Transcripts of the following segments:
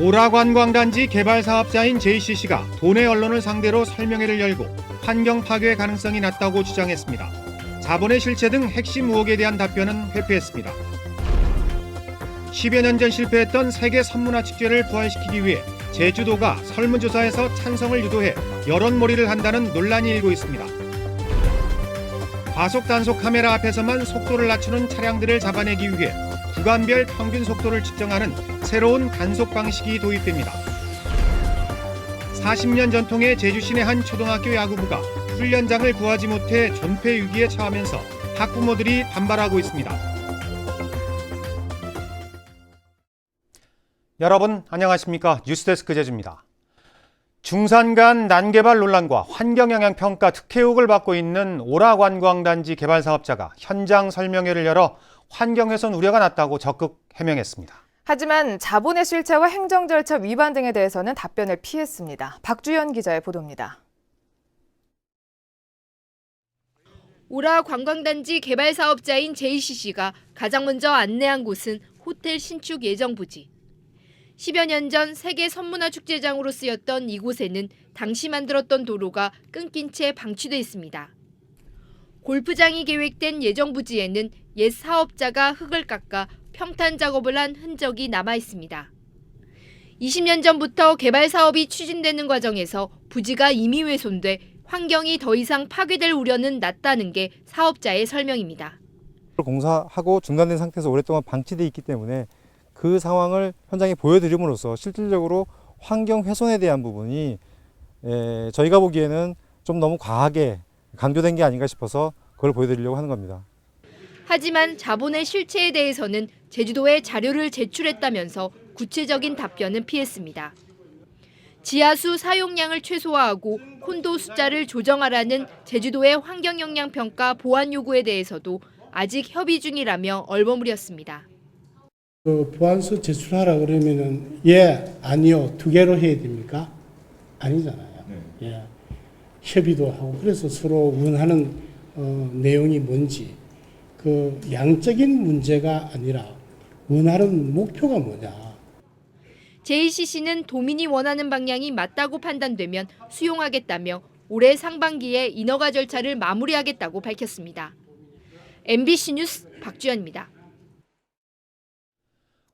오라관광단지 개발 사업자인 JCC가 도내 언론을 상대로 설명회를 열고 환경 파괴 가능성이 낮다고 주장했습니다. 자본의 실체 등 핵심 의혹에 대한 답변은 회피했습니다. 10여 년 전 실패했던 세계 선문화축제를 부활시키기 위해 제주도가 설문조사에서 찬성을 유도해 여론몰이를 한다는 논란이 일고 있습니다. 과속 단속 카메라 앞에서만 속도를 낮추는 차량들을 잡아내기 위해 구간별 평균 속도를 측정하는 새로운 단속 방식이 도입됩니다. 40년 전통의 제주시내 한 초등학교 야구부가 훈련장을 구하지 못해 존폐 위기에 처하면서 학부모들이 반발하고 있습니다. 여러분 안녕하십니까? 뉴스데스크 제주입니다. 중산 간 난개발 논란과 환경영향평가 특혜의혹을 받고 있는 오라관광단지 개발 사업자가 현장 설명회를 열어 환경훼손 우려가 낮다고 적극 해명했습니다. 하지만 자본의 실체와 행정 절차 위반 등에 대해서는 답변을 피했습니다. 박주연 기자의 보도입니다. 오라관광단지 개발 사업자인 JCC가 가장 먼저 안내한 곳은 호텔 신축 예정 부지. 10여 년 전 세계 선문화축제장으로 쓰였던 이곳에는 당시 만들었던 도로가 끊긴 채 방치돼 있습니다. 골프장이 계획된 예정 부지에는 옛 사업자가 흙을 깎아 평탄 작업을 한 흔적이 남아 있습니다. 20년 전부터 개발 사업이 추진되는 과정에서 부지가 임의 훼손돼 환경이 더 이상 파괴될 우려는 낮다는 게 사업자의 설명입니다. 공사하고 중단된 상태에서 오랫동안 방치돼 있기 때문에 그 상황을 현장에 보여드림으로써 실질적으로 환경 훼손에 대한 부분이 저희가 보기에는 좀 너무 과하게 강조된 게 아닌가 싶어서 그걸 보여드리려고 하는 겁니다. 하지만 자본의 실체에 대해서는 제주도에 자료를 제출했다면서 구체적인 답변은 피했습니다. 지하수 사용량을 최소화하고 콘도 숫자를 조정하라는 제주도의 환경영향평가 보완 요구에 대해서도 아직 협의 중이라며 얼버무렸습니다. 보완서 제출하라 그러면은 예, 아니요, 두 개로 해야 됩니까? 아니잖아요. 예, 협의도 하고 그래서 서로 원하는 내용이 뭔지 그 양적인 문제가 아니라 원하는 목표가 뭐냐. JCC는 도민이 원하는 방향이 맞다고 판단되면 수용하겠다며 올해 상반기에 인허가 절차를 마무리하겠다고 밝혔습니다. MBC 뉴스 박주연입니다.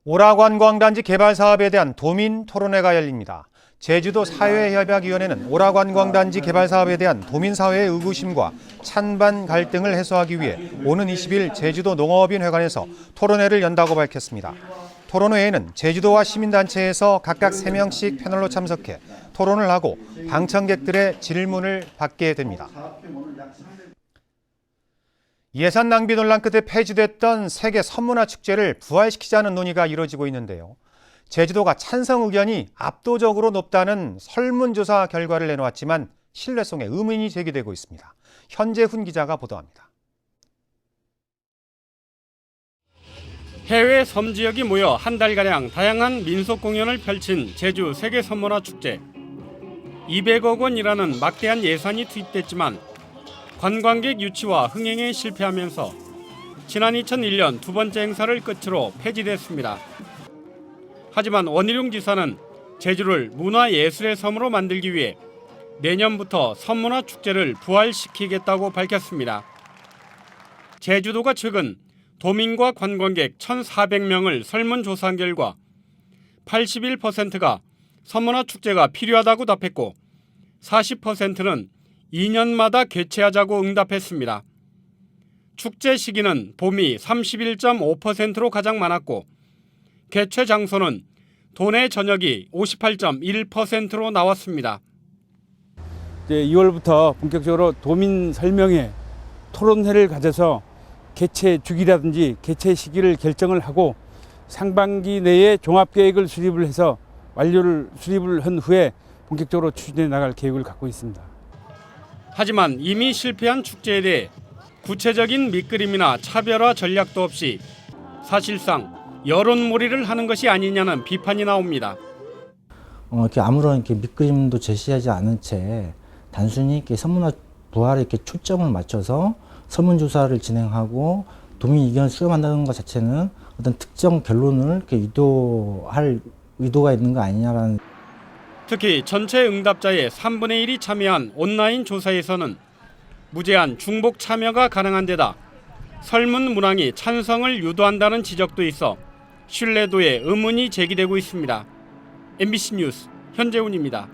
오라관광단지 개발 사업에 대한 도민 토론회가 열립니다. 제주도 사회협약위원회는 오라관광단지 개발 사업에 대한 도민사회의 의구심과 찬반 갈등을 해소하기 위해 오는 20일 제주도 농업인회관에서 토론회를 연다고 밝혔습니다. 토론회에는 제주도와 시민단체에서 각각 3명씩 패널로 참석해 토론을 하고 방청객들의 질문을 받게 됩니다. 예산 낭비 논란 끝에 폐지됐던 세계 선문화축제를 부활시키자는 논의가 이뤄지고 있는데요. 제주도가 찬성 의견이 압도적으로 높다는 설문조사 결과를 내놓았지만 신뢰성에 의문이 제기되고 있습니다. 현재훈 기자가 보도합니다. 해외 섬지역이 모여 한 달가량 다양한 민속 공연을 펼친 제주 세계선문화축제. 200억 원이라는 막대한 예산이 투입됐지만 관광객 유치와 흥행에 실패하면서 지난 2001년 두 번째 행사를 끝으로 폐지됐습니다. 하지만 원희룡 지사는 제주를 문화예술의 섬으로 만들기 위해 내년부터 선문화축제를 부활시키겠다고 밝혔습니다. 제주도가 최근 도민과 관광객 1,400명을 설문조사한 결과 81%가 선문화축제가 필요하다고 답했고 40%는 2년마다 개최하자고 응답했습니다. 축제 시기는 봄이 31.5%로 가장 많았고 개최 장소는 도내 전역이 58.1%로 나왔습니다. 이제 2월부터 본격적으로 도민 설명회 토론회를 가져서 개최 주기라든지 개최 시기를 결정을 하고 상반기 내에 종합계획을 수립을 한 후에 본격적으로 추진해 나갈 계획을 갖고 있습니다. 하지만 이미 실패한 축제에 대해 구체적인 밑그림이나 차별화 전략도 없이 사실상 여론몰이를 하는 것이 아니냐는 비판이 나옵니다. 이렇게 아무런 이렇게 밑그림도 제시하지 않은 채 단순히 이렇게 선문화 부활에 이렇게 초점을 맞춰서 설문조사를 진행하고 도민 의견을 수렴한다는 것 자체는 어떤 특정 결론을 이렇게 유도할 의도가 있는 거 아니냐라는. 특히 전체 응답자의 3분의 1이 참여한 온라인 조사에서는 무제한 중복 참여가 가능한 데다 설문 문항이 찬성을 유도한다는 지적도 있어 신뢰도에 의문이 제기되고 있습니다. MBC 뉴스 현재훈입니다.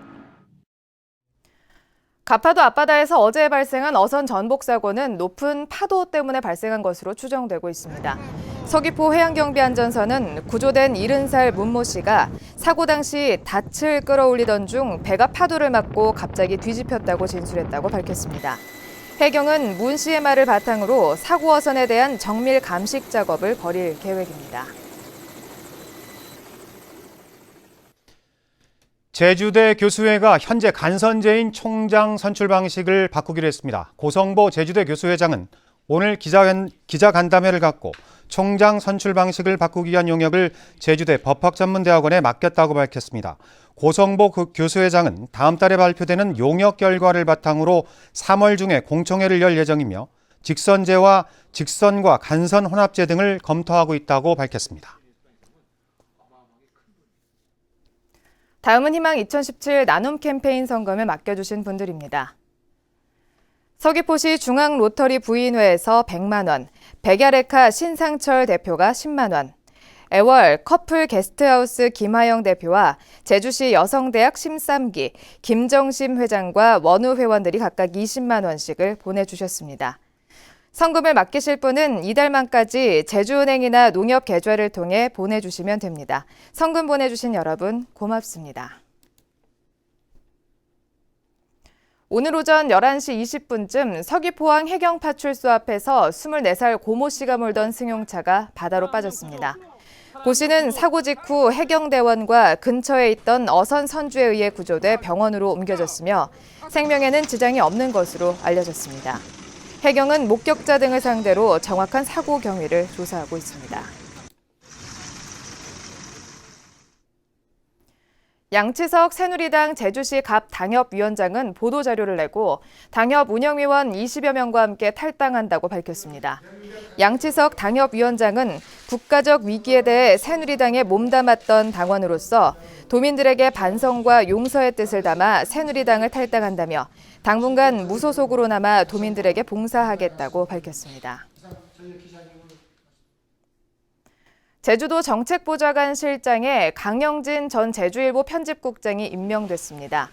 가파도 앞바다에서 어제 발생한 어선 전복 사고는 높은 파도 때문에 발생한 것으로 추정되고 있습니다. 서귀포 해양경비안전서는 구조된 70살 문모 씨가 사고 당시 닻을 끌어올리던 중 배가 파도를 맞고 갑자기 뒤집혔다고 진술했다고 밝혔습니다. 해경은 문 씨의 말을 바탕으로 사고 어선에 대한 정밀 감식 작업을 벌일 계획입니다. 제주대 교수회가 현재 간선제인 총장 선출 방식을 바꾸기로 했습니다. 고성보 제주대 교수회장은 오늘 기자간담회를 갖고 총장 선출 방식을 바꾸기 위한 용역을 제주대 법학전문대학원에 맡겼다고 밝혔습니다. 고성보 교수회장은 다음 달에 발표되는 용역 결과를 바탕으로 3월 중에 공청회를 열 예정이며 직선제와 직선과 간선 혼합제 등을 검토하고 있다고 밝혔습니다. 다음은 희망 2017 나눔 캠페인 성금을 맡겨주신 분들입니다. 서귀포시 중앙로터리 부인회에서 100만 원, 백야레카 신상철 대표가 10만 원, 애월 커플 게스트하우스 김하영 대표와 제주시 여성대학 심삼기 김정심 회장과 원우 회원들이 각각 20만 원씩을 보내주셨습니다. 성금을 맡기실 분은 이달 말까지 제주은행이나 농협계좌를 통해 보내주시면 됩니다. 성금 보내주신 여러분 고맙습니다. 오늘 오전 11시 20분쯤 서귀포항 해경파출소 앞에서 24살 고모 씨가 몰던 승용차가 바다로 빠졌습니다. 고 씨는 사고 직후 해경대원과 근처에 있던 어선 선주에 의해 구조돼 병원으로 옮겨졌으며 생명에는 지장이 없는 것으로 알려졌습니다. 해경은 목격자 등을 상대로 정확한 사고 경위를 조사하고 있습니다. 양치석 새누리당 제주시 갑 당협위원장은 보도자료를 내고 당협 운영위원 20여 명과 함께 탈당한다고 밝혔습니다. 양치석 당협위원장은 국가적 위기에 대해 새누리당에 몸담았던 당원으로서 도민들에게 반성과 용서의 뜻을 담아 새누리당을 탈당한다며 당분간 무소속으로 남아 도민들에게 봉사하겠다고 밝혔습니다. 제주도 정책보좌관 실장에 강영진 전 제주일보 편집국장이 임명됐습니다.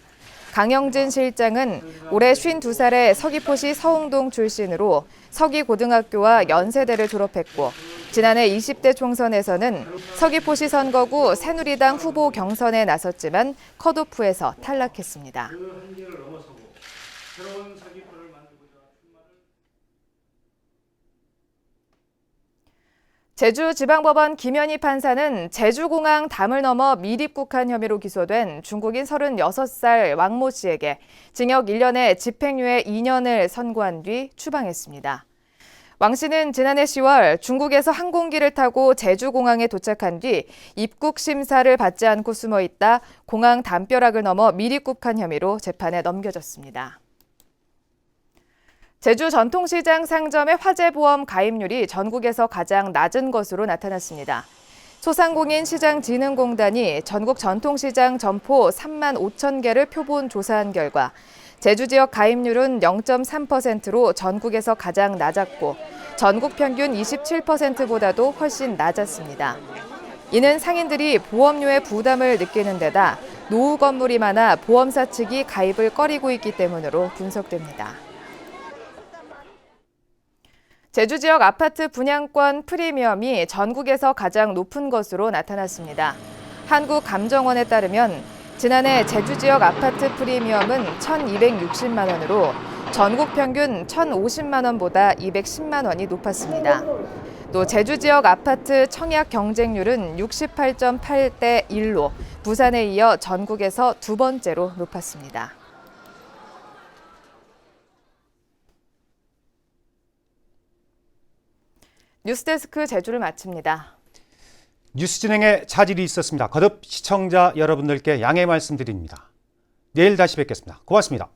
강영진 실장은 올해 52살의 서귀포시 서홍동 출신으로 서귀고등학교와 연세대를 졸업했고 지난해 20대 총선에서는 서귀포시 선거구 새누리당 후보 경선에 나섰지만 컷오프에서 탈락했습니다. 제주지방법원 김현희 판사는 제주공항 담을 넘어 밀입국한 혐의로 기소된 중국인 36살 왕모 씨에게 징역 1년에 집행유예 2년을 선고한 뒤 추방했습니다. 왕 씨는 지난해 10월 중국에서 항공기를 타고 제주공항에 도착한 뒤 입국 심사를 받지 않고 숨어 있다 공항 담벼락을 넘어 밀입국한 혐의로 재판에 넘겨졌습니다. 제주 전통시장 상점의 화재보험 가입률이 전국에서 가장 낮은 것으로 나타났습니다. 소상공인 시장진흥공단이 전국 전통시장 점포 3만 5천 개를 표본 조사한 결과 제주 지역 가입률은 0.3%로 전국에서 가장 낮았고 전국 평균 27%보다도 훨씬 낮았습니다. 이는 상인들이 보험료의 부담을 느끼는 데다 노후 건물이 많아 보험사 측이 가입을 꺼리고 있기 때문으로 분석됩니다. 제주 지역 아파트 분양권 프리미엄이 전국에서 가장 높은 것으로 나타났습니다. 한국감정원에 따르면 지난해 제주 지역 아파트 프리미엄은 1,260만 원으로 전국 평균 1,050만 원보다 210만 원이 높았습니다. 또 제주 지역 아파트 청약 경쟁률은 68.8대 1로 부산에 이어 전국에서 두 번째로 높았습니다. 뉴스데스크 제주를 마칩니다. 뉴스 진행에 차질이 있었습니다. 거듭 시청자 여러분들께 양해 말씀드립니다. 내일 다시 뵙겠습니다. 고맙습니다.